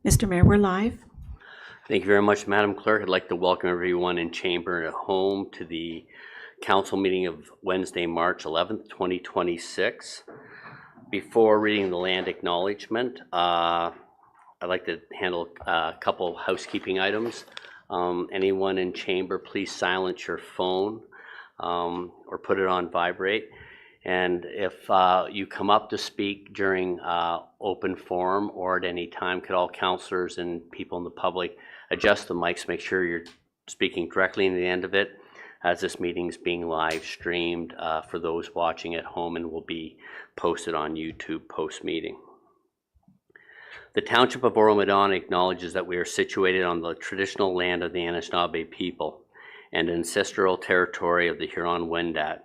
Mr. Mayor, we're live. Thank you very much, Madam Clerk. I'd like to welcome everyone in chamber and at home to the council meeting of Wednesday, March 11th, 2026. Before reading the land acknowledgement, I'd like to handle a couple of housekeeping items. Anyone in chamber, please silence your phone or put it on vibrate. And if you come up to speak during open forum or at any time, could all councillors and people in the public adjust the mics, make sure you're speaking directly in the end of it, as this meeting is being live streamed for those watching at home and will be posted on YouTube post-meeting. The Township of Oro-Medonte acknowledges that we are situated on the traditional land of the Anishinaabe people and ancestral territory of the Huron-Wendat.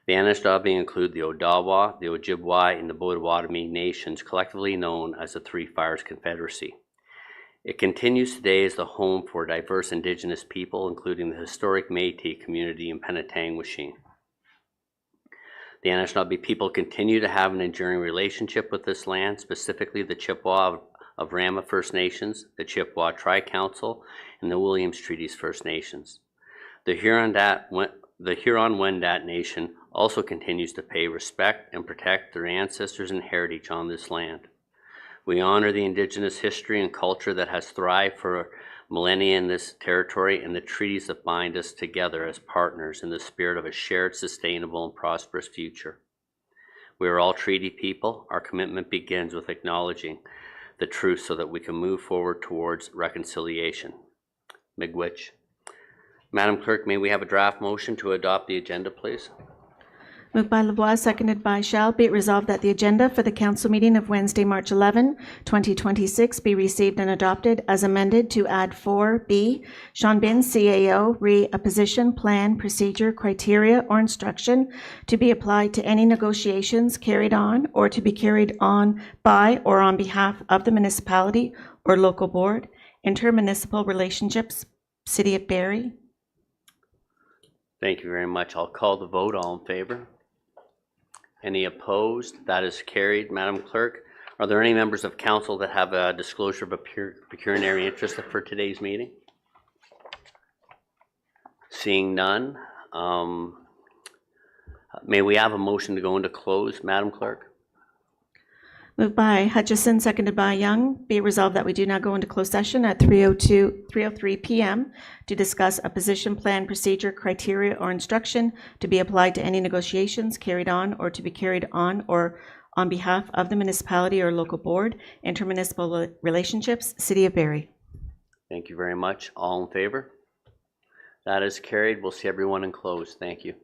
The Anishinaabe include the Odawa, the Ojibwa, and the Potawatomi nations, collectively known as the Three Fires Confederacy. It continues today as the home for diverse Indigenous people, including the historic Métis community in Penetangwishing. The Anishinaabe people continue to have an enduring relationship with this land, specifically the Chippewa of Rama First Nations, the Chippewa Tri-Council, and the Williams Treaties First Nations. The Huron-Wendat Nation also continues to pay respect and protect their ancestors and heritage on this land. We honor the Indigenous history and culture that has thrived for millennia in this territory and the treaties that bind us together as partners in the spirit of a shared, sustainable, and prosperous future. We are all treaty people. Our commitment begins with acknowledging the truth so that we can move forward towards reconciliation. Miigwech. Madam Clerk, may we have a draft motion to adopt the agenda, please? Moved by Lavoie, seconded by Shall. Be it resolved that the agenda for the council meeting of Wednesday, March 11, 2026 be received and adopted as amended to add 4B, Sean Bin, CAO, re a position, plan, procedure, criteria, or instruction to be applied to any negotiations carried on or to be carried on by or on behalf of the municipality or local board, intermunicipal relationships, City of Barrie. Thank you very much. I'll call the vote. All in favor? Any opposed? That is carried. Madam Clerk, are there any members of council that have a disclosure of a pecuniary interest for today's meeting? Seeing none, may we have a motion to go into close, Madam Clerk? Moved by Hutchison, seconded by Young. Be it resolved that we do not go into closed session at 3:03 p.m. to discuss a position, plan, procedure, criteria, or instruction to be applied to any negotiations carried on or to be carried on or on behalf of the municipality or local board, intermunicipal relationships, City of Barrie. Thank you very much. All in favor? That is carried. We'll see everyone in close. Thank you.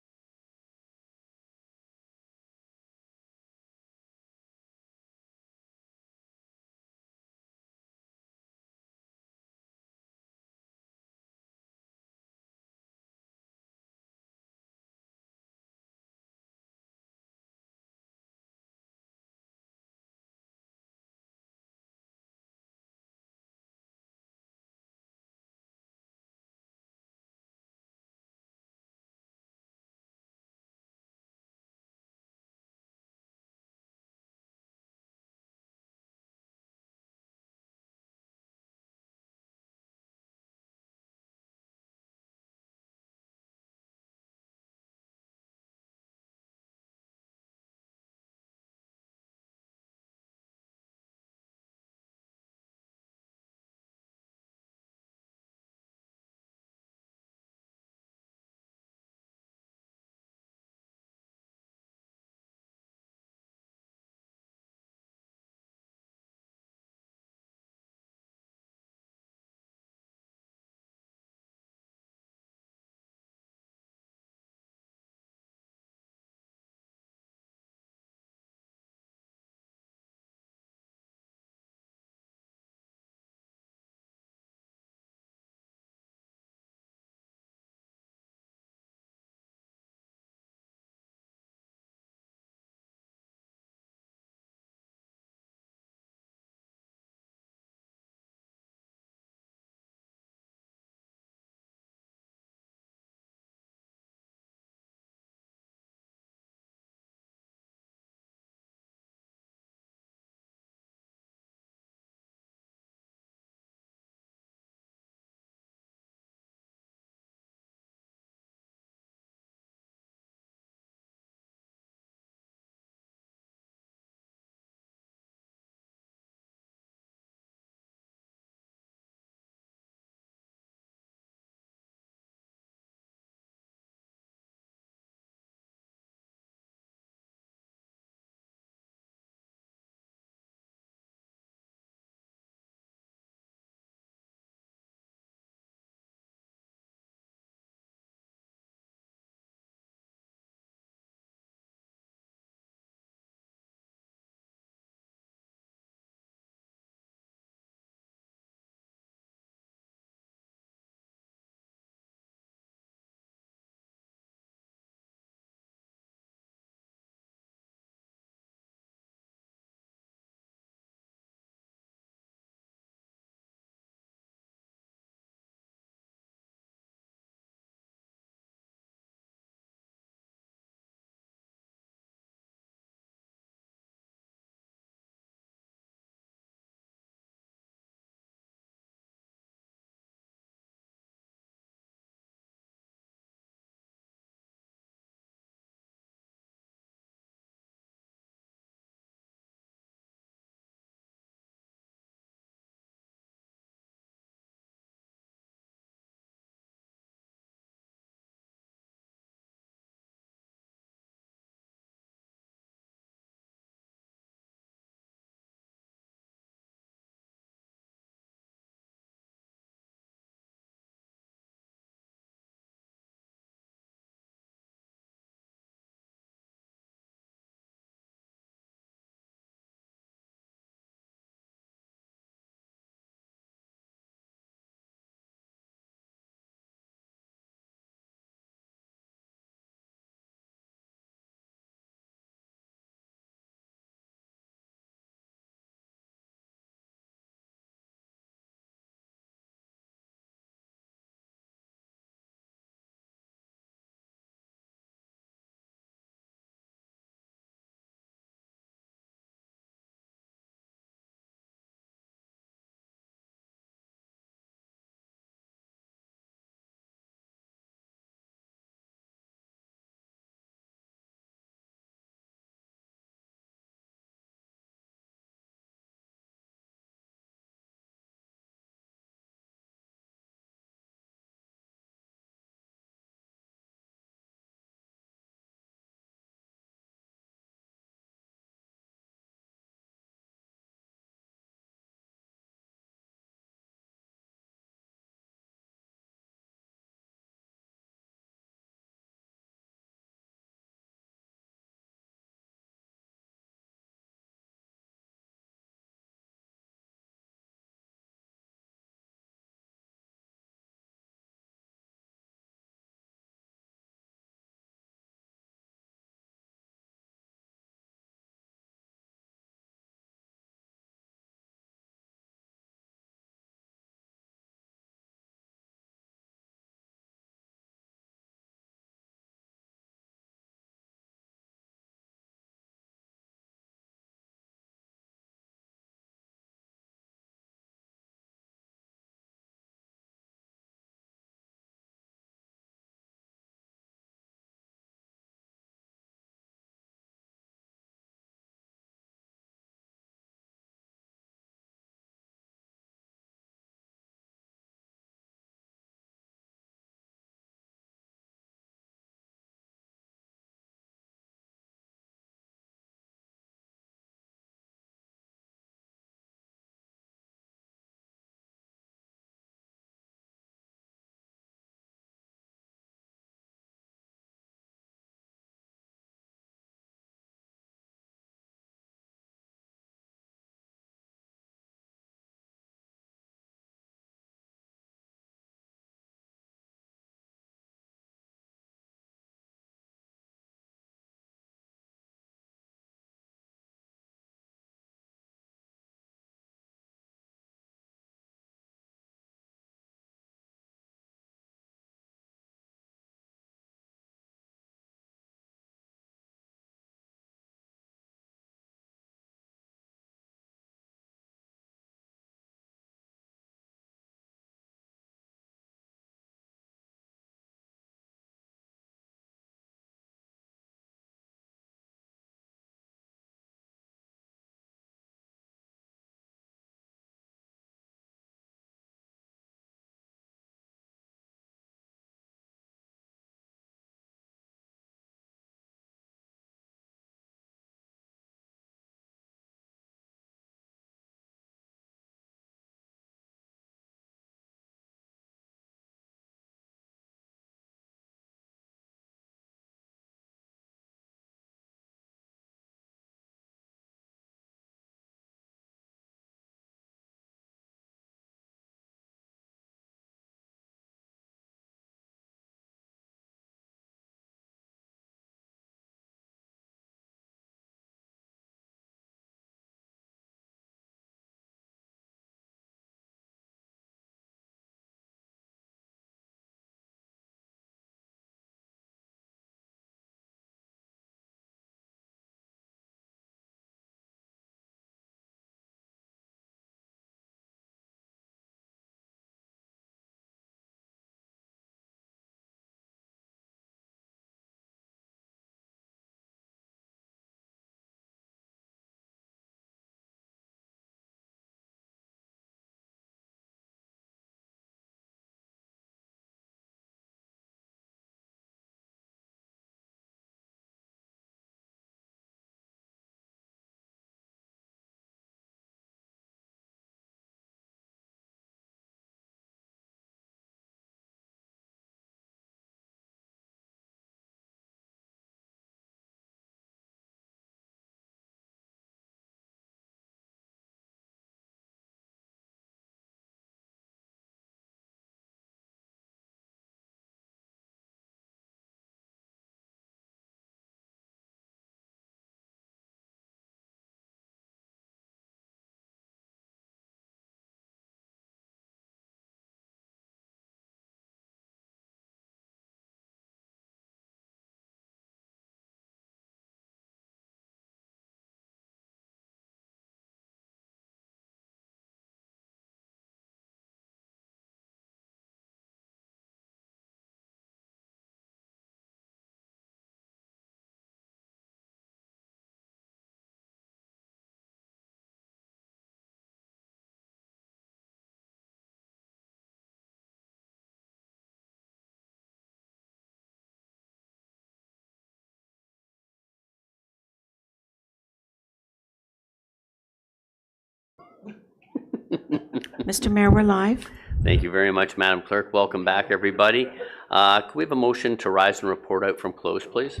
Mr. Mayor, we're live. Thank you very much, Madam Clerk. Welcome back, everybody. Could we have a motion to rise and report out from close, please?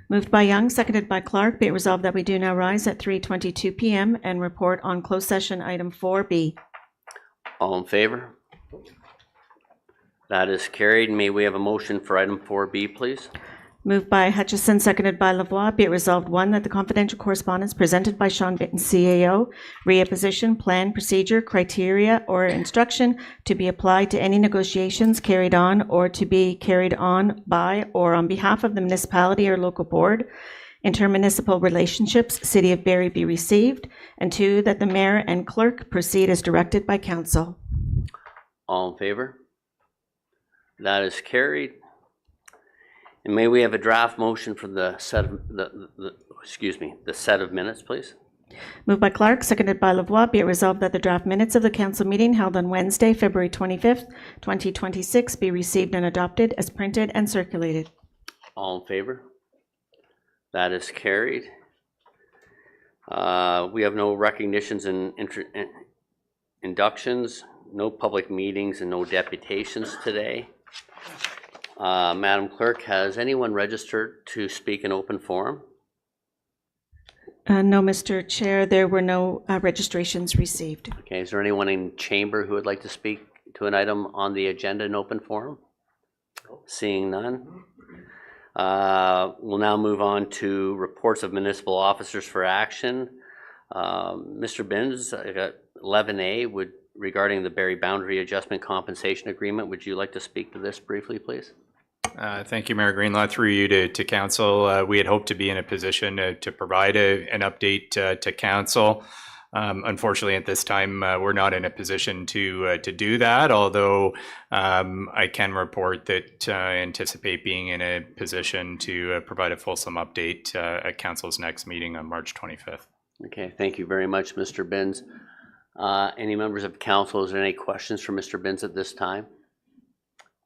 Moved by Young, seconded by Clark. Be it resolved that we do now rise at 3:22 p.m. and report on closed session item 4B. All in favor? That is carried. May we have a motion for item 4B, please? Moved by Hutchison, seconded by Lavoie. Be it resolved, 1, that the confidential correspondence presented by Sean Bitton, CAO, reapposition, plan, procedure, criteria, or instruction to be applied to any negotiations carried on or to be carried on by or on behalf of the municipality or local board, intermunicipal relationships, City of Barrie be received, and 2, that the mayor and clerk proceed as directed by council. All in favor? That is carried. And may we have a draft motion for the set of the set of minutes, please? Moved by Clark, seconded by Lavoie. Be it resolved that the draft minutes of the council meeting held on Wednesday, February 25th, 2026 be received and adopted as printed and circulated. All in favor? That is carried. We have no recognitions and inductions, no public meetings, and no deputations today. Madam Clerk, has anyone registered to speak in open forum? No, Mr. Chair, there were no registrations received. Okay, is there anyone in chamber who would like to speak to an item on the agenda in open forum? Seeing none. We'll now move on to reports of municipal officers for action. Mr. Binns, 11A, regarding the Barrie Boundary Adjustment Compensation Agreement, would you like to speak to this briefly, please? Thank you, Mayor Greenlaw. Through you to council, we had hoped to be in a position to provide an update to council. Unfortunately, at this time, we're not in a position to do that, although I can report that I anticipate being in a position to provide a fulsome update at council's next meeting on March 25th. Okay, thank you very much, Mr. Binns. Any members of council, is there any questions for Mr. Binns at this time?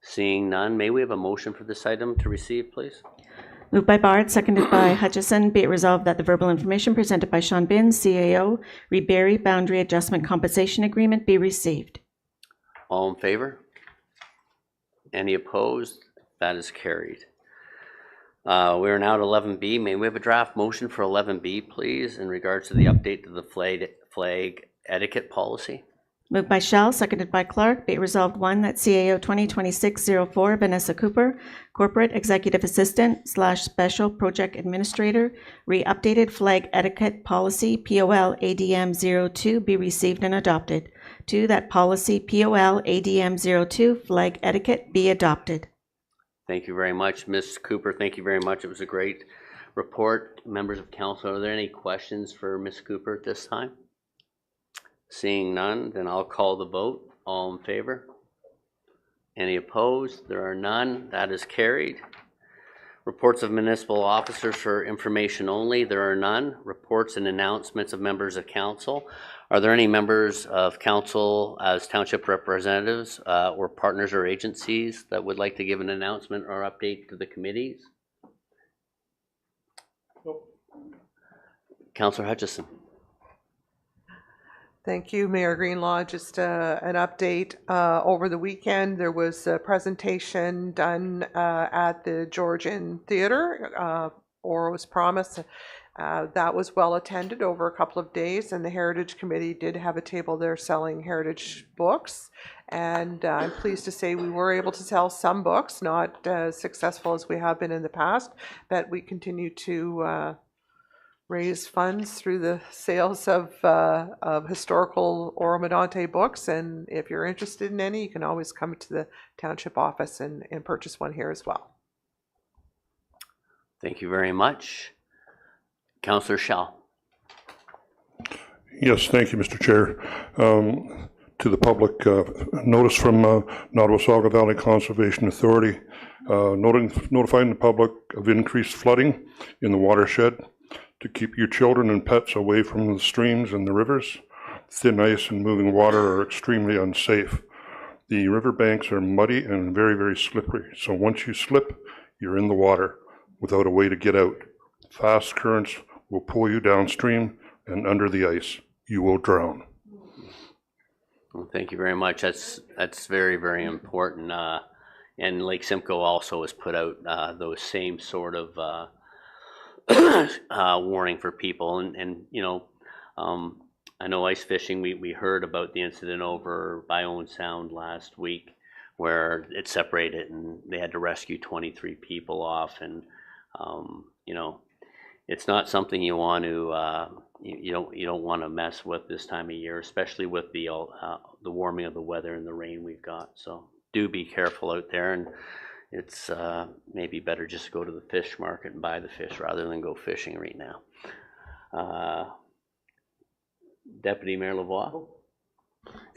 Seeing none, may we have a motion for this item to receive, please? Moved by Bard, seconded by Hutchison. Be it resolved that the verbal information presented by Sean Binns, CAO, Barrie Boundary Adjustment Compensation Agreement be received. All in favor? Any opposed? That is carried. We are now at 11B. May we have a draft motion for 11B, please, in regards to the update to the flag etiquette policy? Moved by Shell, seconded by Clark. Be it resolved, 1, that CAO 2026-04 Vanessa Cooper, Corporate Executive Assistant / Special Project Administrator, re-updated flag etiquette policy POL ADM 02 be received and adopted. 2, that policy POL ADM 02 flag etiquette be adopted. Thank you very much, Ms. Cooper. Thank you very much. It was a great report. Members of council, are there any questions for Ms. Cooper at this time? Seeing none, then I'll call the vote. All in favor? Any opposed? There are none. That is carried. Reports of municipal officers for information only. There are none. Reports and announcements of members of council. Are there any members of council as township representatives or partners or agencies that would like to give an announcement or update to the committees? Nope. Councillor Hutchison. Thank you, Mayor Greenlaw. Just an update. Over the weekend, there was a presentation done at the Georgian Theatre, Oro's Promise. That was well attended over a couple of days, and the Heritage Committee did have a table there selling heritage books. And I'm pleased to say we were able to sell some books, not as successful as we have been in the past, but we continue to raise funds through the sales of historical Oro-Medonte books, and if you're interested in any, you can always come to the township office and purchase one here as well. Thank you very much. Councillor Schell. Yes, thank you, Mr. Chair. To the public, notice from Nottawasaga Valley Conservation Authority notifying the public of increased flooding in the watershed. To keep your children and pets away from the streams and the rivers. Thin ice and moving water are extremely unsafe. The river banks are muddy and very, very slippery, so once you slip, you're in the water without a way to get out. Fast currents will pull you downstream and under the ice. You will drown. Well, thank you very much. That's very, very important. And Lake Simcoe also has put out those same sort of warning for people. And you know, I know ice fishing, we heard about the incident over by Owen Sound last week where it separated and they had to rescue 23 people off. And, you know, it's not something you want to, you don't want to mess with this time of year, especially with the warming of the weather and the rain we've got. So do be careful out there, and it's maybe better just to go to the fish market and buy the fish rather than go fishing right now. Deputy Mayor Lavoie.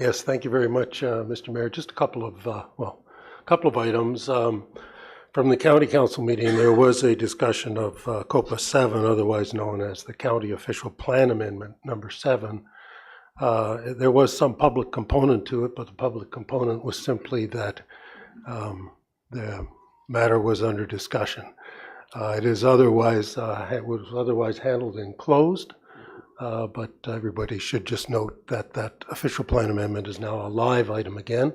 Yes, thank you very much, Mr. Mayor. Just a couple of items. From the County Council meeting, there was a discussion of COPA 7, otherwise known as the County Official Plan Amendment number 7. There was some public component to it, but the public component was simply that the matter was under discussion. It is otherwise it was otherwise handled and closed, but everybody should just note that that official plan amendment is now a live item again.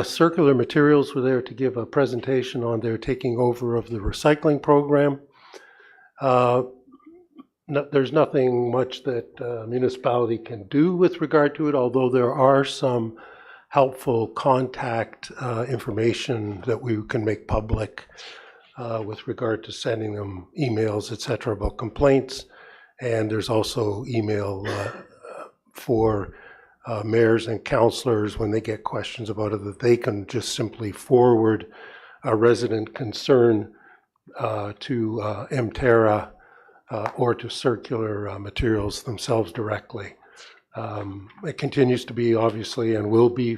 Circular Materials were there to give a presentation on their taking over of the recycling program. There's nothing much that municipality can do with regard to it, although there are some helpful contact information that we can make public with regard to sending them emails, etc., about complaints. And there's also email for mayors and councillors when they get questions about it, that they can just simply forward a resident concern to MTerra or to Circular Materials themselves directly. It continues to be, obviously, and will be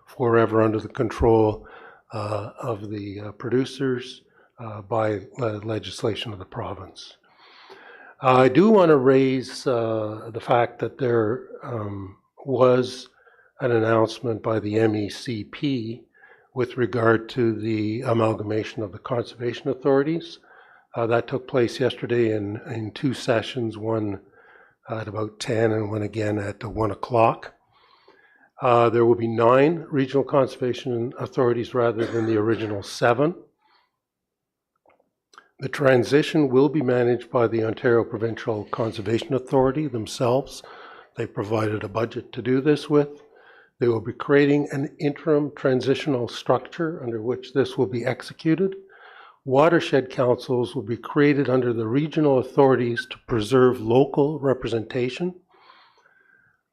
forever under the control of the producers by legislation of the province. I do want to raise the fact that there was an announcement by the MECP with regard to the amalgamation of the conservation authorities. That took place yesterday in two sessions, one at about 10 and one again at 1 o'clock. There will be 9 regional conservation authorities rather than the original 7. The transition will be managed by the Ontario Provincial Conservation Authority themselves. They provided a budget to do this with. They will be creating an interim transitional structure under which this will be executed. Watershed councils will be created under the regional authorities to preserve local representation.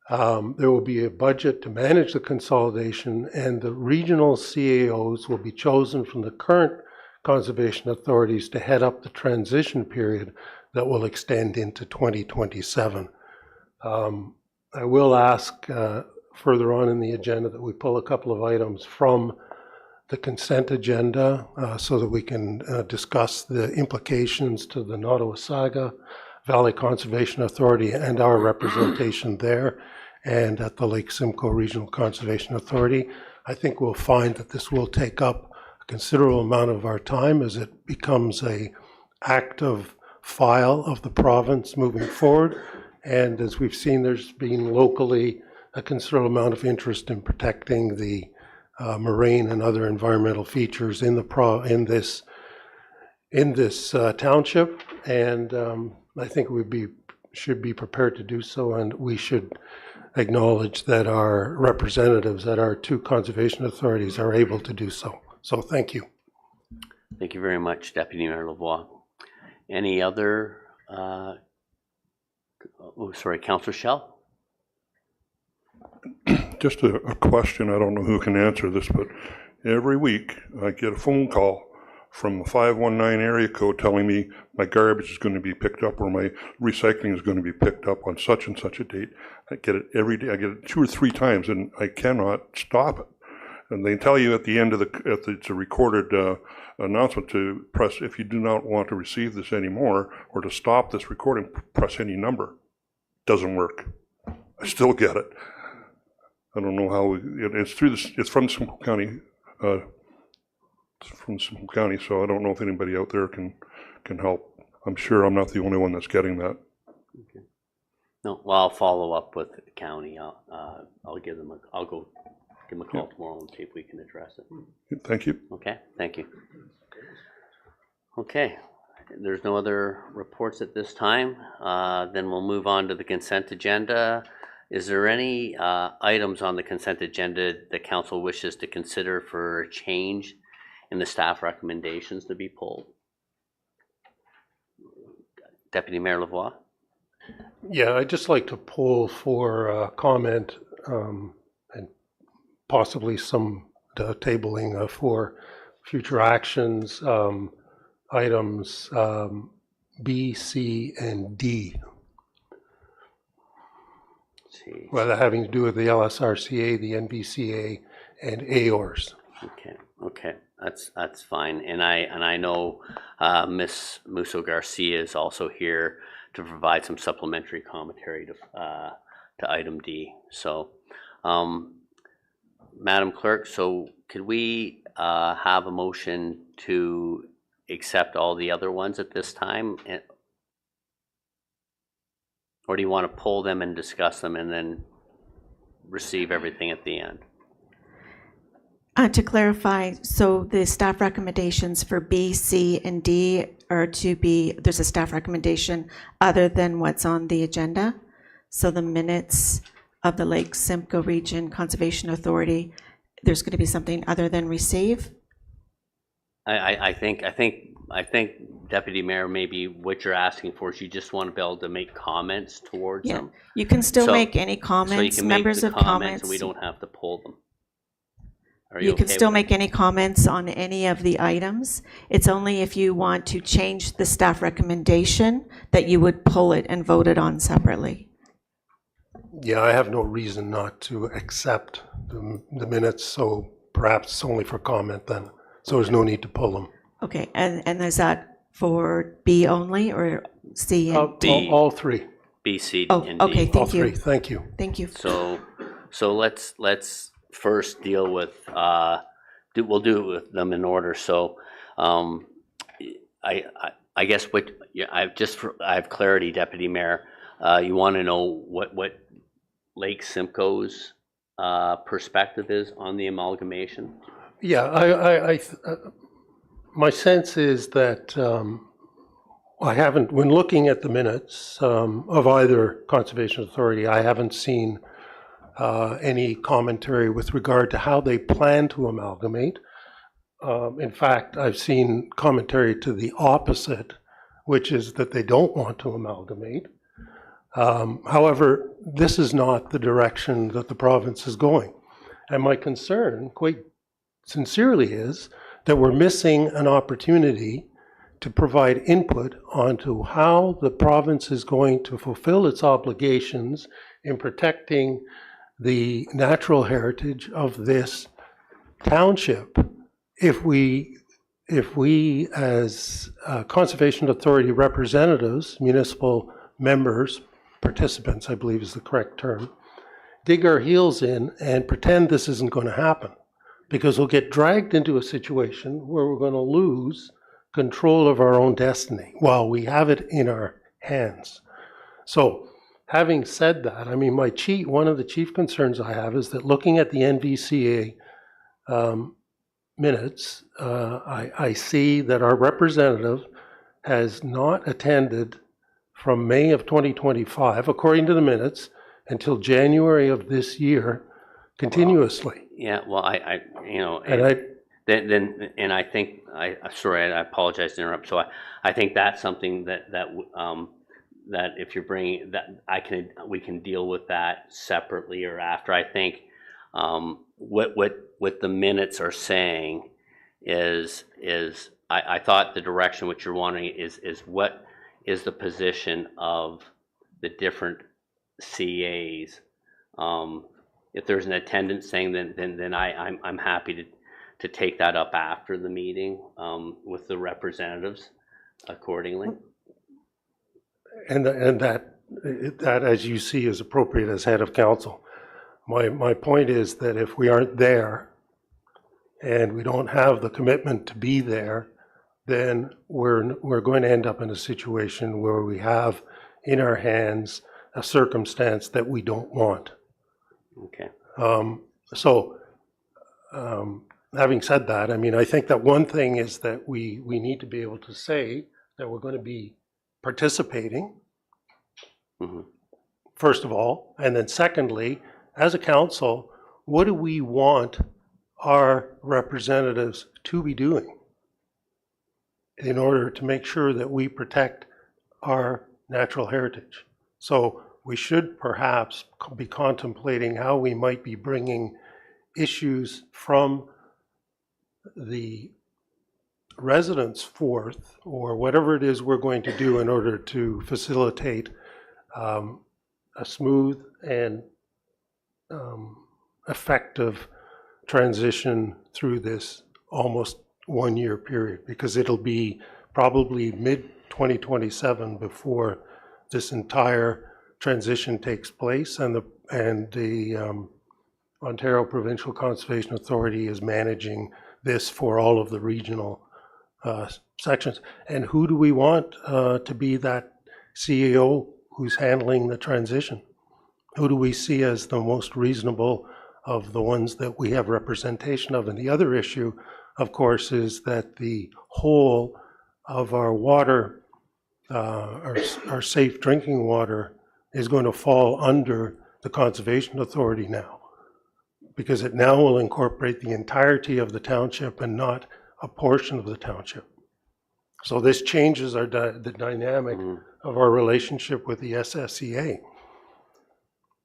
There will be a budget to manage the consolidation, and the regional CAOs will be chosen from the current conservation authorities to head up the transition period that will extend into 2027. I will ask further on in the agenda that we pull a couple of items from the consent agenda so that we can discuss the implications to the Nottawasaga Valley Conservation Authority and our representation there and at the Lake Simcoe Regional Conservation Authority. I think we'll find that this will take up a considerable amount of our time as it becomes a active file of the province moving forward. And as we've seen, there's been locally a considerable amount of interest in protecting the marine and other environmental features in the this township, and I think should be prepared to do so, and we should acknowledge that our representatives at our 2 conservation authorities are able to do so. So thank you. Thank you very much, Deputy Mayor Lavoie. Any other? Councillor Schell. Just a question, I don't know who can answer this, but every week I get a phone call from the 519 area code telling me my garbage is going to be picked up or my recycling is going to be picked up on such and such a date. I get it every day. I get it 2 or 3 times and I cannot stop it. And they tell you at the end of it's a recorded announcement to press, if you do not want to receive this anymore or to stop this recording, press any number. Doesn't work. I still get it. I don't know how it's through this. It's from Simcoe County. So I don't know if anybody out there can help. I'm sure I'm not the only one that's getting that. Okay. No, well, I'll follow up with the county. I'll give them I'll go give them a call tomorrow and see if we can address it. Thank you. Okay, thank you. Okay, there's no other reports at this time. Then we'll move on to the consent agenda. Is there any items on the consent agenda the council wishes to consider for change in the staff recommendations to be pulled? Deputy Mayor Lavoie? Yeah, I'd just like to pull for comment and possibly some tabling for future actions, items B, C, and D. Let's see. Whether having to do with the LSRCA, the NBCA, and AORs. Okay, that's fine. And I know Ms. Musso Garcia is also here to provide some supplementary commentary to item D. So, Madam Clerk, so could we have a motion to accept all the other ones at this time? Or do you want to pull them and discuss them and then receive everything at the end? To clarify, so the staff recommendations for B, C, and D are to be, there's a staff recommendation other than what's on the agenda. So the minutes of the Lake Simcoe Region Conservation Authority, there's going to be something other than receive? I think Deputy Mayor, maybe what you're asking for is you just want to be able to make comments towards Yeah, them. you can still So- make any So you comments, can make members the of comments comments. and we don't have to pull them. Are You can okay still with make any comments on any of the items. It's only if you want to change the staff recommendation that you would pull it and vote it on separately. Yeah, I have no reason not to accept the minutes, so perhaps it's only for comment then. So there's no need to pull them. Okay, and is that for B only or C and B. All three. B, C, Oh, and D? okay, All thank three. you. Thank you. Thank you. So let's first deal with we'll do it with them in order. So I guess what I have clarity, Deputy Mayor. You want to know what Lake Simcoe's perspective is on the amalgamation? Yeah, my sense is that I haven't, when looking at the minutes of either Conservation Authority, I haven't seen any commentary with regard to how they plan to amalgamate. In fact, I've seen commentary to the opposite, which is that they don't want to amalgamate. However, this is not the direction that the province is going. And my concern, quite sincerely, is that we're missing an opportunity to provide input onto how the province is going to fulfill its obligations in protecting the natural heritage of this township. If we as Conservation Authority representatives, municipal members, participants, I believe is the correct term, dig our heels in and pretend this isn't going to happen, because we'll get dragged into a situation where we're going to lose control of our own destiny while we have it in our hands. So having said that, I mean, one of the chief concerns I have is that looking at the NVCA minutes, I see that our representative has not attended from May of 2025, according to the minutes, until January of this year, continuously. Yeah, well, I And I think sorry, I apologize to interrupt. So I think that's something that if you're bringing that, we can deal with that separately or after. I think what the minutes are saying is I thought the direction which you're wanting is what is the position of the different CAs. If there's an attendance thing, then I'm happy to take that up after the meeting with the representatives accordingly. And that, as you see, is appropriate as head of council. My point is that if we aren't there and we don't have the commitment to be there, then we're going to end up in a situation where we have in our hands a circumstance that we don't want. Okay. Having said that, I mean, I think that one thing is that we need to be able to say that we're going to be participating, first of all, and then secondly, as a council, what do we want our representatives to be doing in order to make sure that we protect our natural heritage? So we should perhaps be contemplating how we might be bringing issues from the residents forth, or whatever it is we're going to do in order to facilitate a smooth and effective transition through this almost 1 year period, because it'll be probably mid-2027 before this entire transition takes place, and the Ontario Provincial Conservation Authority is managing this for all of the regional sections. And who do we want to be that CEO who's handling the transition? Who do we see as the most reasonable of the ones that we have representation of? And the other issue, of course, is that the whole of our water, our safe drinking water, is going to fall under the Conservation Authority now, because it now will incorporate the entirety of the township and not a portion of the township. So this changes the dynamic of our relationship with the SSEA.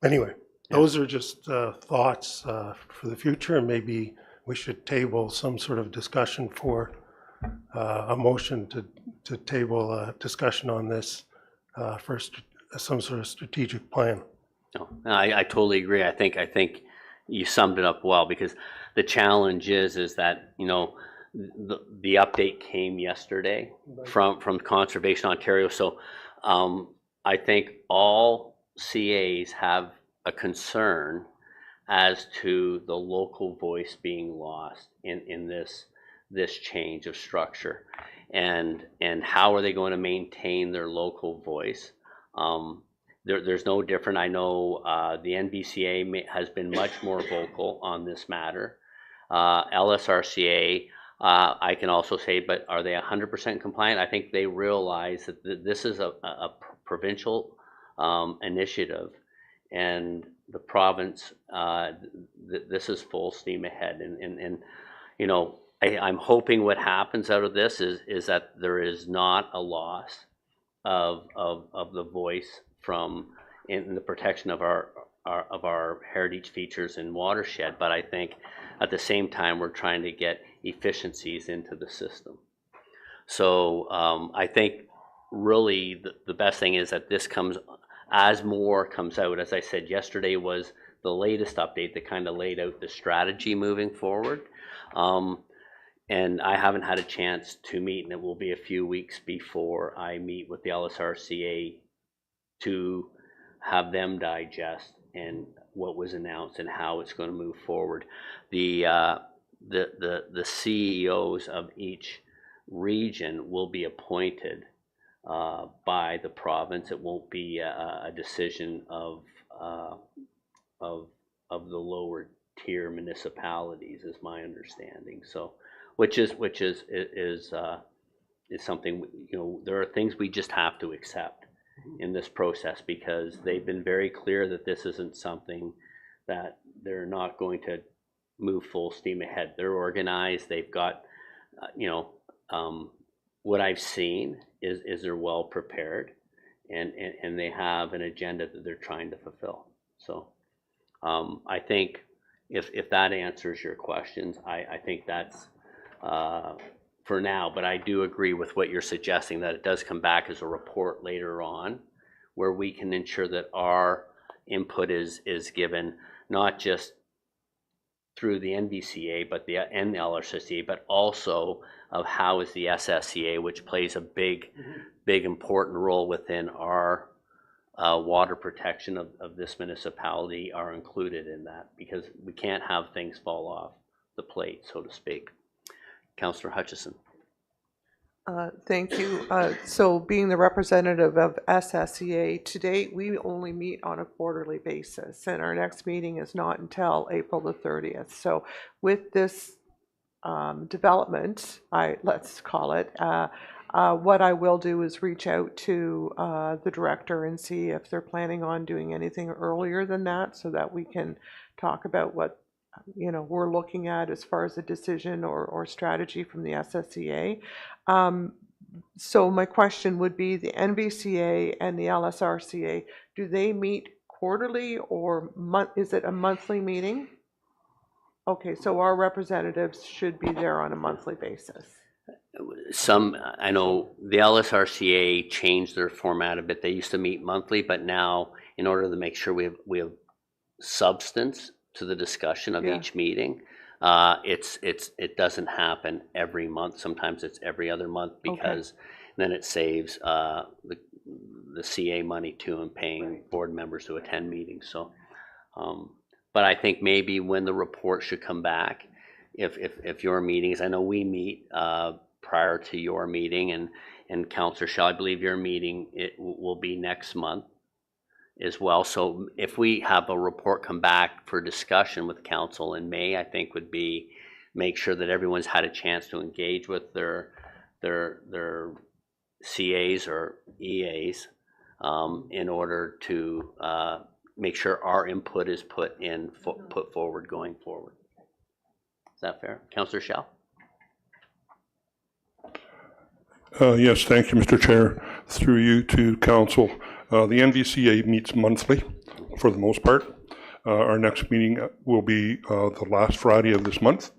Anyway, those are just thoughts for the future, and maybe we should table some sort of discussion for a motion to table a discussion on this for some sort of strategic plan. No, I totally agree. I think you summed it up well, because the challenge is that, you know, the update came yesterday from Conservation Ontario. So I think all CAs have a concern as to the local voice being lost in this change of structure, and how are they going to maintain their local voice. There's no different. I know the NBCA has been much more vocal on this matter. LSRCA, I can also say, but are they 100% compliant? I think they realize that this is a provincial initiative, and the province, this is full steam ahead. And you know, I'm hoping what happens out of this is that there is not a loss of the voice from in the protection of our heritage features and watershed. But I think at the same time we're trying to get efficiencies into the system. So I think really the best thing is that this comes as more comes out. As I said, yesterday was the latest update that kind of laid out the strategy moving forward. And I haven't had a chance to meet, and it will be a few weeks before I meet with the LSRCA to have them digest and what was announced and how it's going to move forward. The CEOs of each region will be appointed by the province. It won't be a decision of the lower tier municipalities, is my understanding. So, which is something, you know, there are things we just have to accept in this process, because they've been very clear that this isn't something that they're not going to move full steam ahead. They're organized. They've got, you know, what I've seen is they're well prepared, and they have an agenda that they're trying to fulfill. So I think if that answers your questions, I think that's for now. But I do agree with what you're suggesting, that it does come back as a report later on, where we can ensure that our input is given, not just through the NBCA and the LRCA, but also of how is the SSCA, which plays a big important role within our water protection of this municipality, are included in that, because we can't have things fall off the plate, so to speak. Councillor Hutchison. Thank you. So being the representative of SSEA, to date, we only meet on a quarterly basis, and our next meeting is not until April the 30th. So with this development, let's call it, what I will do is reach out to the director and see if they're planning on doing anything earlier than that, so that we can talk about what we're looking at as far as a decision or strategy from the SSEA. So my question would be, the NVCA and the LSRCA, do they meet quarterly, or is it a monthly meeting? Okay, so our representatives should be there on a monthly basis. I know the LSRCA changed their format a bit. They used to meet monthly, but now, in order to make sure we have substance to the discussion of each meeting, it doesn't happen every month. Sometimes it's every other month, because then it saves the CA money too, and paying board members to attend meetings. So, but I think maybe when the report should come back, if your meetings, I know we meet prior to your meeting, and Councillor Shaw, I believe your meeting will be next month as well. So if we have a report come back for discussion with council in May, I think would be make sure that everyone's had a chance to engage with their CAs or EAs in order to make sure our input is put forward going forward. Is that fair? Councillor Shaw? Yes, thank you, Mr. Chair. Through you to council. The NVCA meets monthly for the most part. Our next meeting will be the last Friday of this month.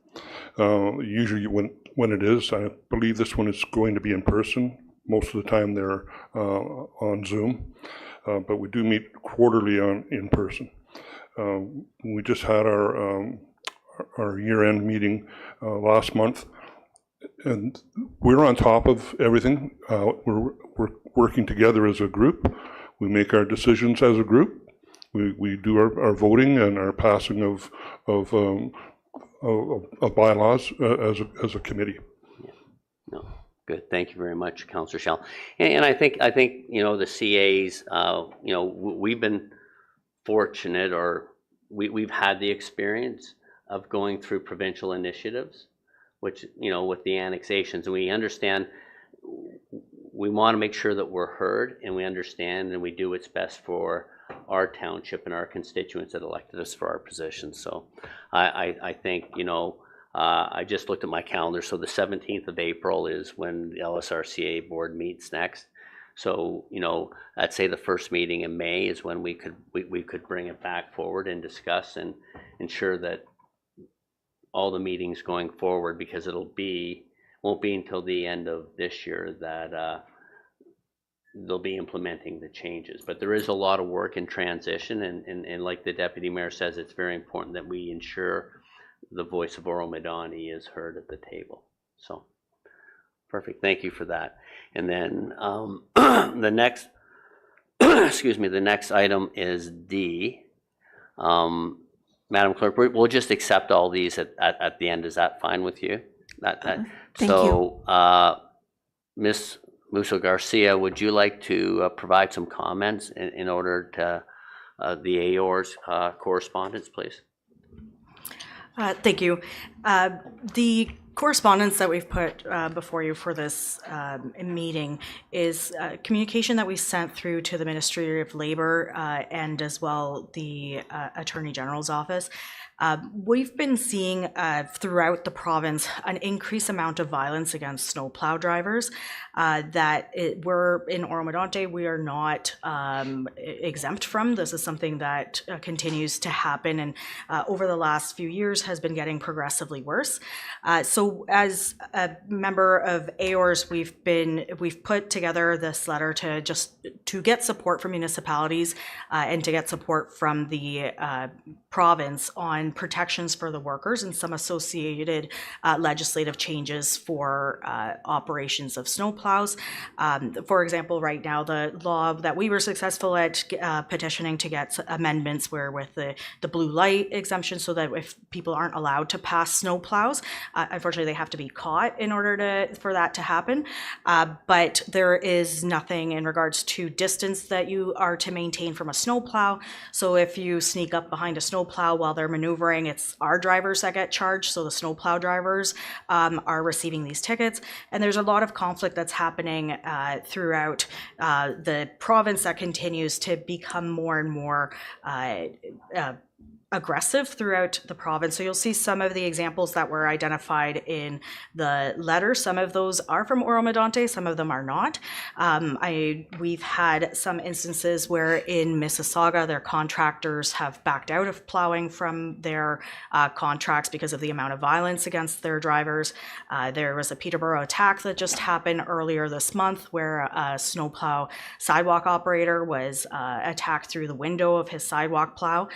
Usually when it is, I believe this one is going to be in person. Most of the time they're on Zoom, but we do meet quarterly in person. We just had our year-end meeting last month, and we're on top of everything. We're working together as a group. We make our decisions as a group. We do our voting and our passing of bylaws as a committee. No, good. Thank you very much, Councillor Shaw. And I think the CAs, we've been fortunate, or we've had the experience of going through provincial initiatives, which, with the annexations, and we understand, we want to make sure that we're heard, and we understand, and we do what's best for our township and our constituents that elected us for our positions. So I think, I just looked at my calendar, so the 17th of April is when the LSRCA board meets next. So, I'd say the first meeting in May is when we could bring it back forward and discuss and ensure that all the meetings going forward, because won't be until the end of this year that they'll be implementing the changes. But there is a lot of work in transition, and like the Deputy Mayor says, it's very important that we ensure the voice of Oro-Medonte is heard at the table. So, perfect. Thank you for that. And then the next, the next item is D. Madam Clerk, we'll just accept all these at the end. Is that fine with you? Thank you. Ms. Musso Garcia, would you like to provide some comments in order to the AOR's correspondence, please? Thank you. The correspondence that we've put before you for this meeting is communication that we sent through to the Ministry of Labour and as well the Attorney General's office. We've been seeing throughout the province an increased amount of violence against snowplow drivers. We're in Oro-Medonte, we are not exempt from. This is something that continues to happen, and over the last few years has been getting progressively worse. So as a member of AORS, we've put together this letter to get support from municipalities and to get support from the province on protections for the workers and some associated legislative changes for operations of snowplows. For example, right now, the law that we were successful at petitioning to get amendments were with the blue light exemption, so that if people aren't allowed to pass snowplows, unfortunately unfortunately, they have to be caught in order for that to happen. But there is nothing in regards to distance that you are to maintain from a snowplow. So if you sneak up behind a snowplow while they're maneuvering, it's our drivers that get charged. So the snowplow drivers are receiving these tickets. And there's a lot of conflict that's happening throughout the province that continues to become more and more aggressive throughout the province. So you'll see some of the examples that were identified in the letter. Some of those are from Oro-Medonte, some of them are not. We've had some instances where in Mississauga, their contractors have backed out of plowing from their contracts because of the amount of violence against their drivers. There was a Peterborough attack that just happened earlier this month where a snowplow sidewalk operator was attacked through the window of his sidewalk plow.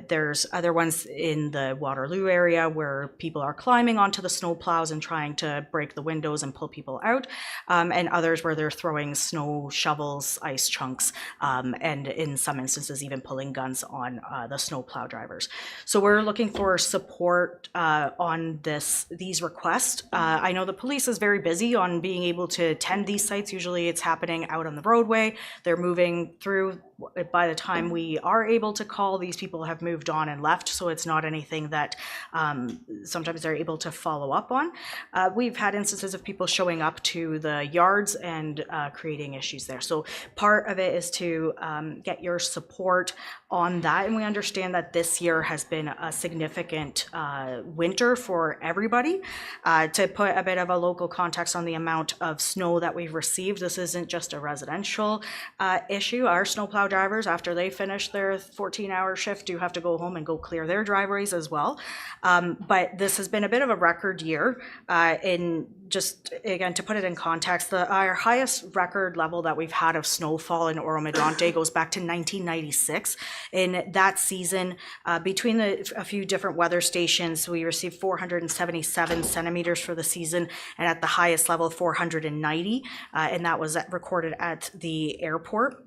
There's other ones in the Waterloo area where people are climbing onto the snow plows and trying to break the windows and pull people out, and others where they're throwing snow shovels, ice chunks, and in some instances even pulling guns on the snow plow drivers. So we're looking for support on these requests. I know the police is very busy on being able to attend these sites. Usually it's happening out on the roadway. They're moving through. By the time we are able to call, these people have moved on and left, so it's not anything that sometimes they're able to follow up on. We've had instances of people showing up to the yards and creating issues there. So part of it is to get your support on that, and we understand that this year has been a significant winter for everybody. To put a bit of a local context on the amount of snow that we've received, this isn't just a residential issue. Our snowplow drivers, after they finish their 14-hour shift, do have to go home and go clear their driveways as well. But this has been a bit of a record year. In just, again, to put it in context, our highest record level that we've had of snowfall in Oro-Medonte goes back to 1996. In that season, between a few different weather stations, we received 477 centimeters for the season, and at the highest level, 490, and that was recorded at the airport.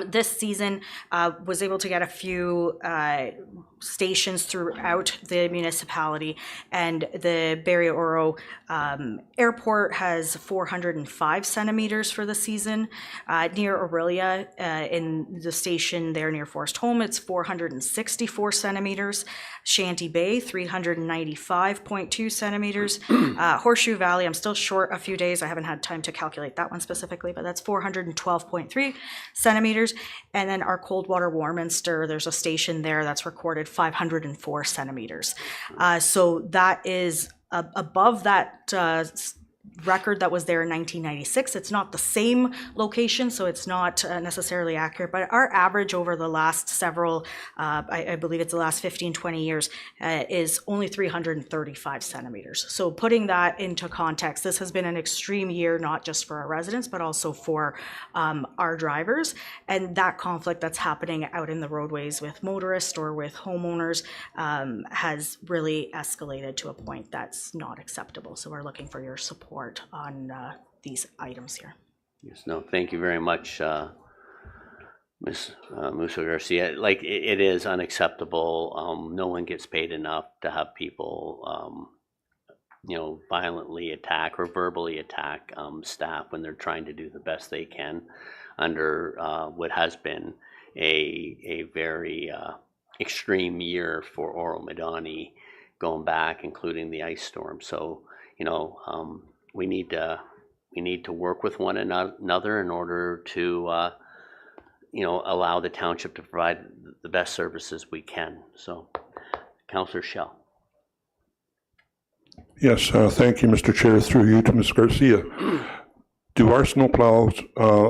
This season was able to get a few stations throughout the municipality, and the Barrie Oro airport has 405 centimeters for the season. Near Aurelia, in the station there near Forest Home, it's 464 centimeters. Shanty Bay, 395.2 centimeters. Horseshoe Valley, I'm still short a few days. I haven't had time to calculate that one specifically, but that's 412.3 centimeters. And then our Coldwater Warminster, there's a station there that's recorded 504 centimeters. So that is above that record that was there in 1996. It's not the same location, so it's not necessarily accurate, but our average over the last several, I believe it's the last 15, 20 years, is only 335 centimeters. So putting that into context, this has been an extreme year, not just for our residents, but also for our drivers. And that conflict that's happening out in the roadways with motorists or with homeowners has really escalated to a point that's not acceptable. So we're looking for your support on these items here. Yes, no, thank you very much, Ms. Musso Garcia. Like, it is unacceptable. No one gets paid enough to have people, violently attack or verbally attack staff when they're trying to do the best they can under what has been a very extreme year for Oro-Medonte, going back, including the ice storm. So, we need to work with one another in order to allow the township to provide the best services we can. So, Councillor Schell. Yes, thank you, Mr. Chair. Through you to Ms. Garcia. Do our snowplows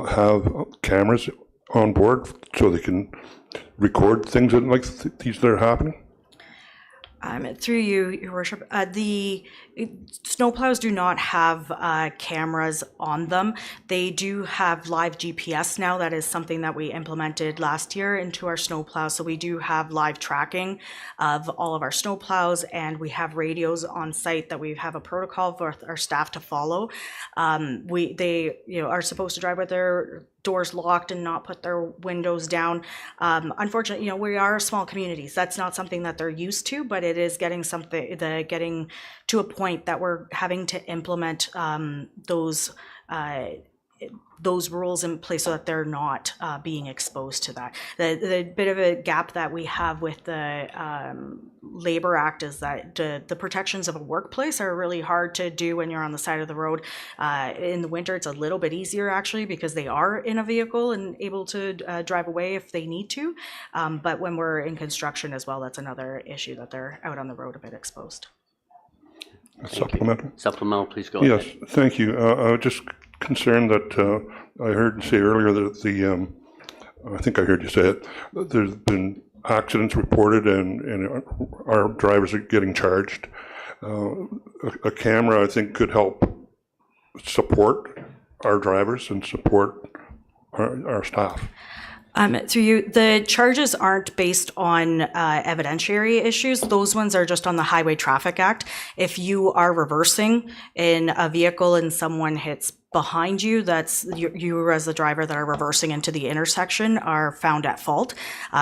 have cameras on board so they can record things like these that are happening? Through you, Your Worship, the snowplows do not have cameras on them. They do have live GPS now. That is something that we implemented last year into our snowplows. So we do have live tracking of all of our snowplows, and we have radios on site that we have a protocol for our staff to follow. They are supposed to drive with their doors locked and not put their windows down. Unfortunately, we are small communities. That's not something that they're used to, but it is getting getting to a point that we're having to implement those rules in place so that they're not being exposed to that. The bit of a gap that we have with the Labor Act is that the protections of a workplace are really hard to do when you're on the side of the road. In the winter, it's a little bit easier actually because they are in a vehicle and able to drive away if they need to. But when we're in construction as well, that's another issue that they're out on the road a bit exposed. Supplemental? Supplemental, please go Yes, ahead. thank you. I was just concerned that I heard you say earlier that I think I heard you say it, there's been accidents reported and our drivers are getting charged. A camera, I think, could help support our drivers and support our staff. Through you, the charges aren't based on evidentiary issues. Those ones are just on the Highway Traffic Act. If you are reversing in a vehicle and someone hits behind you, that's you as the driver that are reversing into the intersection are found at fault.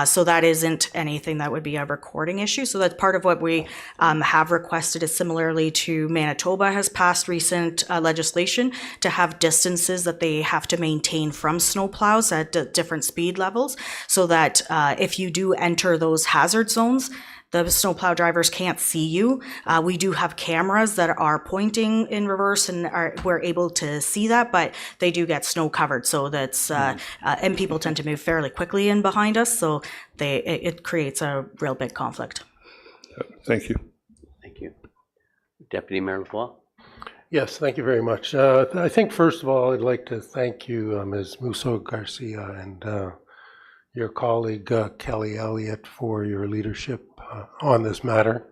So that isn't anything that would be a recording issue. So that's part of what we have requested is similarly to Manitoba has passed recent legislation to have distances that they have to maintain from snowplows at different speed levels so that if you do enter those hazard zones, the snowplow drivers can't see you. We do have cameras that are pointing in reverse and we're able to see that, but they do get snow covered. So that's, and people tend to move fairly quickly in behind us. So it creates a real big conflict. Thank you. Thank you. Deputy Mayor Lavoie. Yes, thank you very much. I think first of all, I'd like to thank you, Ms. Musso Garcia, and your colleague Kelly Elliott for your leadership on this matter.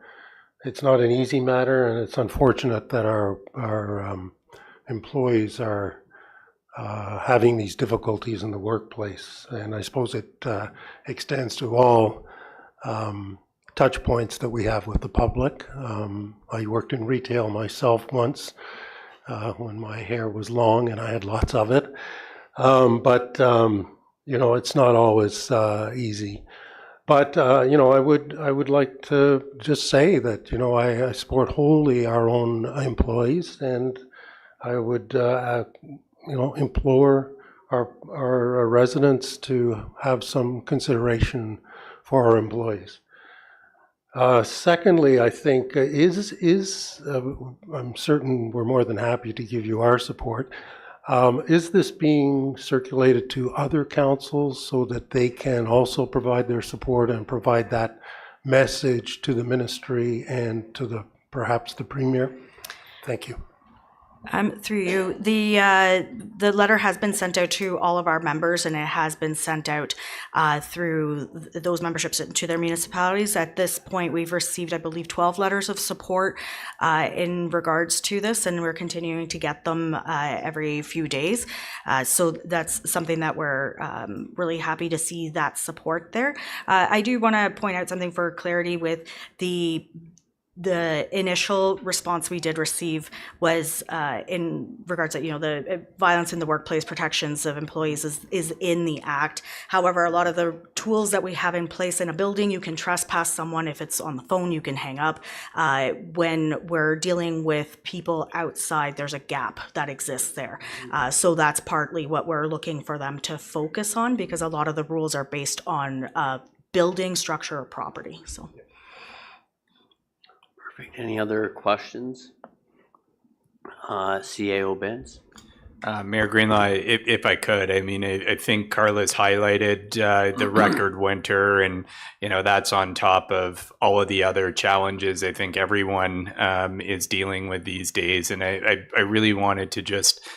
It's not an easy matter, and it's unfortunate that our employees are having these difficulties in the workplace. And I suppose it extends to all touch points that we have with the public. I worked in retail myself once when my hair was long and I had lots of it. But it's not always easy. But I would like to just say that I support wholly our own employees, and I would implore our residents to have some consideration for our employees. Secondly, I think I'm certain we're more than happy to give you our support. Is this being circulated to other councils so that they can also provide their support and provide that message to the ministry and to perhaps the Premier? Thank you. Through you, the letter has been sent out to all of our members, and it has been sent out through those memberships to their municipalities. At this point, we've received, I believe, 12 letters of support in regards to this, and we're continuing to get them every few days. So that's something that we're really happy to see that support there. I do want to point out something for clarity with the initial response we did receive was in regards to, the violence in the workplace protections of employees is in the Act. However, a lot of the tools that we have in place in a building, you can trespass someone. If it's on the phone, you can hang up. When we're dealing with people outside, there's a gap that exists there. So that's partly what we're looking for them to focus on, because a lot of the rules are based on building, structure, or property. So. Perfect. Any other questions? CAO Benz? Mayor Greenlaw, if I could, I think Carla's highlighted the record winter, and that's on top of all of the other challenges I think everyone is dealing with these days. And I really wanted to just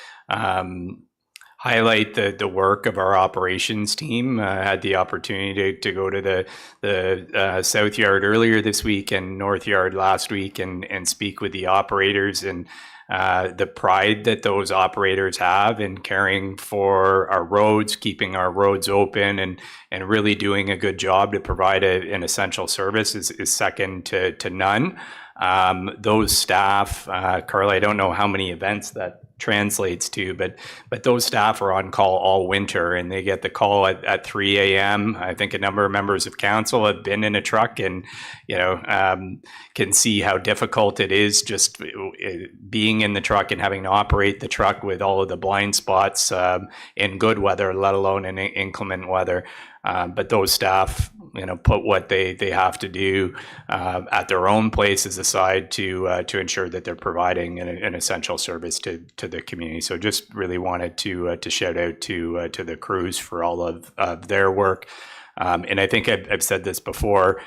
highlight the work of our operations team. Had the opportunity to go to the South Yard earlier this week and North Yard last week and speak with the operators, and the pride that those operators have in caring for our roads, keeping our roads open, and really doing a good job to provide an essential service is second to none. Those staff, Carla, I don't know how many events that translates to, but those staff are on call all winter, and they get the call at 3 a.m. I think a number of members of council have been in a truck and, can see how difficult it is just being in the truck and having to operate the truck with all of the blind spots in good weather, let alone in inclement weather. But those staff, put what they have to do at their own places aside to ensure that they're providing an essential service to the community. So just really wanted to shout out to the crews for all of their work. And I think I've said this before.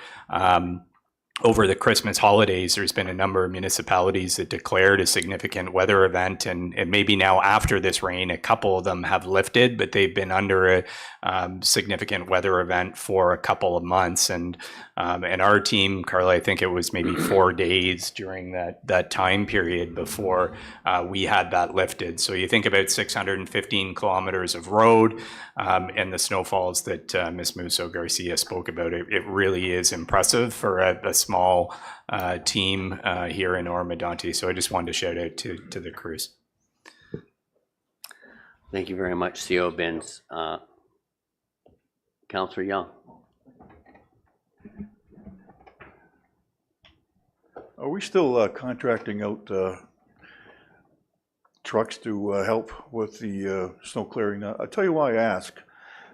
Over the Christmas holidays, there's been a number of municipalities that declared a significant weather event, and maybe now after this rain, a couple of them have lifted, but they've been under a significant weather event for a couple of months. And our team, Carla, I think it was maybe 4 days during that time period before we had that lifted. So you think about 615 kilometers of road and the snowfalls that Ms. Musso Garcia spoke about. It really is impressive for a small team here in Oro-Medonte. So I just wanted to shout out to the crews. Thank you very much, CO Binns. Councillor Young. Are we still contracting out trucks to help with the snow clearing? I'll tell you why I ask.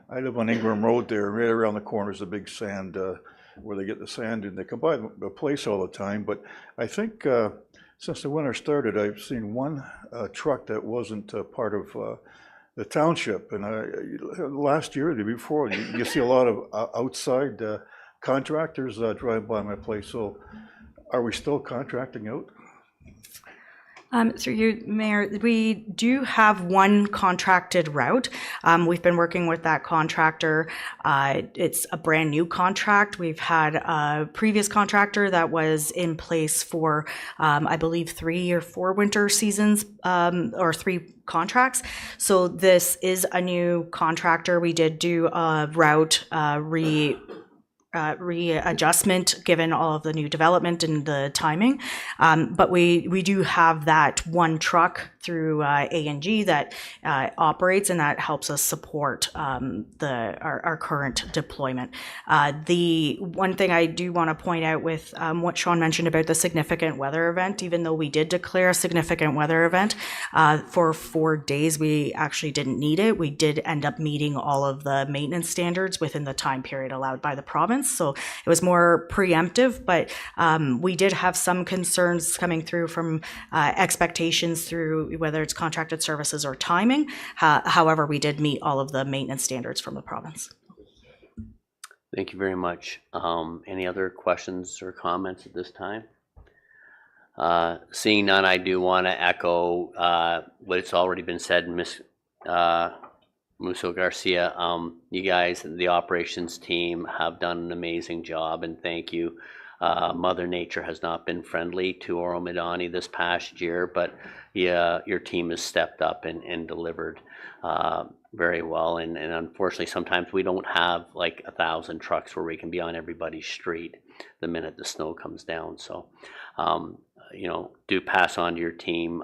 I live on Ingram Road there, right around the corner is a big sand where they get the sand and they come by the place all the time. But I think since the winter started, I've seen one truck that wasn't part of the township. And last year, the year before, you see a lot of outside contractors drive by my place. So are we still contracting out? Through you, Mayor, we do have one contracted route. We've been working with that contractor. It's a brand new contract. We've had a previous contractor that was in place for, I believe, 3 or 4 winter seasons, or 3 contracts. So this is a new contractor. We did do a route readjustment given all of the new development and the timing. But we do have that one truck through A&G that operates, and that helps us support our current deployment. The one thing I do want to point out with what Sean mentioned about the significant weather event, even though we did declare a significant weather event for 4 days, we actually didn't need it. We did end up meeting all of the maintenance standards within the time period allowed by the province. So it was more preemptive, but we did have some concerns coming through from expectations through whether it's contracted services or timing. However, we did meet all of the maintenance standards from the province. Thank you very much. Any other questions or comments at this time? Seeing none, I do want to echo what's already been said, Ms. Musso Garcia. You guys, the operations team, have done an amazing job, and thank you. Mother Nature has not been friendly to Oro-Medonte this past year, but your team has stepped up and delivered very well. And unfortunately, sometimes we don't have like 1,000 trucks where we can be on everybody's street the minute the snow comes down. So, do pass on to your team.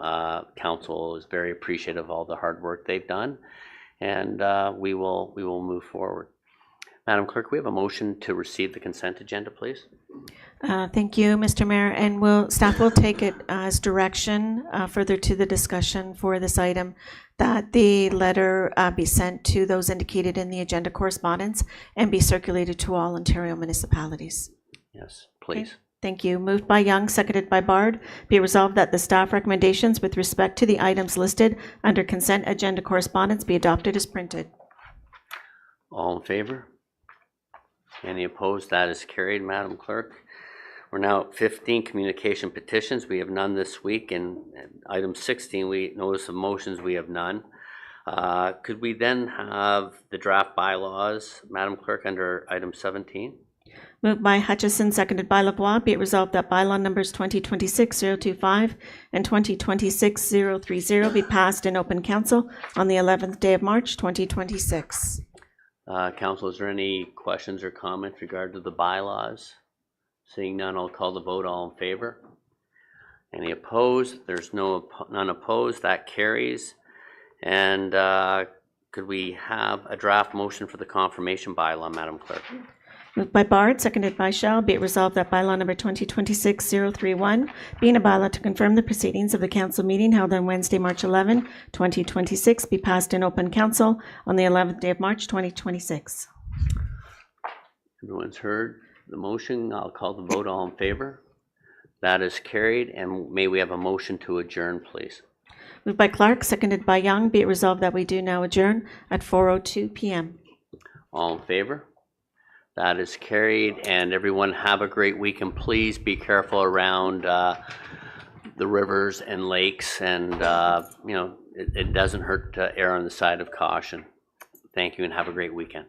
Council is very appreciative of all the hard work they've done, and we will move forward. Madam Clerk, we have a motion to receive the consent agenda, please. Thank you, Mr. Mayor, and staff will take it as direction further to the discussion for this item that the letter be sent to those indicated in the agenda correspondence and be circulated to all Ontario municipalities. Yes, please. Okay. Thank you. Moved by Young, seconded by Bard. Be resolved that the staff recommendations with respect to the items listed under consent agenda correspondence be adopted as printed. All in favor? Any opposed? That is carried, Madam Clerk. We're now at 15, communication petitions. We have none this week. And item 16, we notice of motions, we have none. Could we then have the draft bylaws, Madam Clerk, under item 17? Moved by Hutchison, seconded by Lavoie. Be it resolved that bylaw numbers 2026-025 and 2026-030 be passed in open council on the 11th day of March, 2026. Council, is there any questions or comments regarding the bylaws? Seeing none, I'll call the vote. All in favor? Any opposed? There's none opposed. That carries. And could we have a draft motion for the confirmation bylaw, Madam Clerk? Moved by Bard, seconded by Shell. Be it resolved that bylaw number 2026-031, being a bylaw to confirm the proceedings of the council meeting held on Wednesday, March 11, 2026, be passed in open council on the 11th day of March, 2026. Everyone's heard the motion. I'll call the vote. All in favor? That is carried. And may we have a motion to adjourn, please? Moved by Clark, seconded by Young. Be it resolved that we do now adjourn at 4:02 p.m. All in favor? That is carried. And everyone have a great week, and please be careful around the rivers and lakes, and it doesn't hurt to err on the side of caution. Thank you and have a great weekend.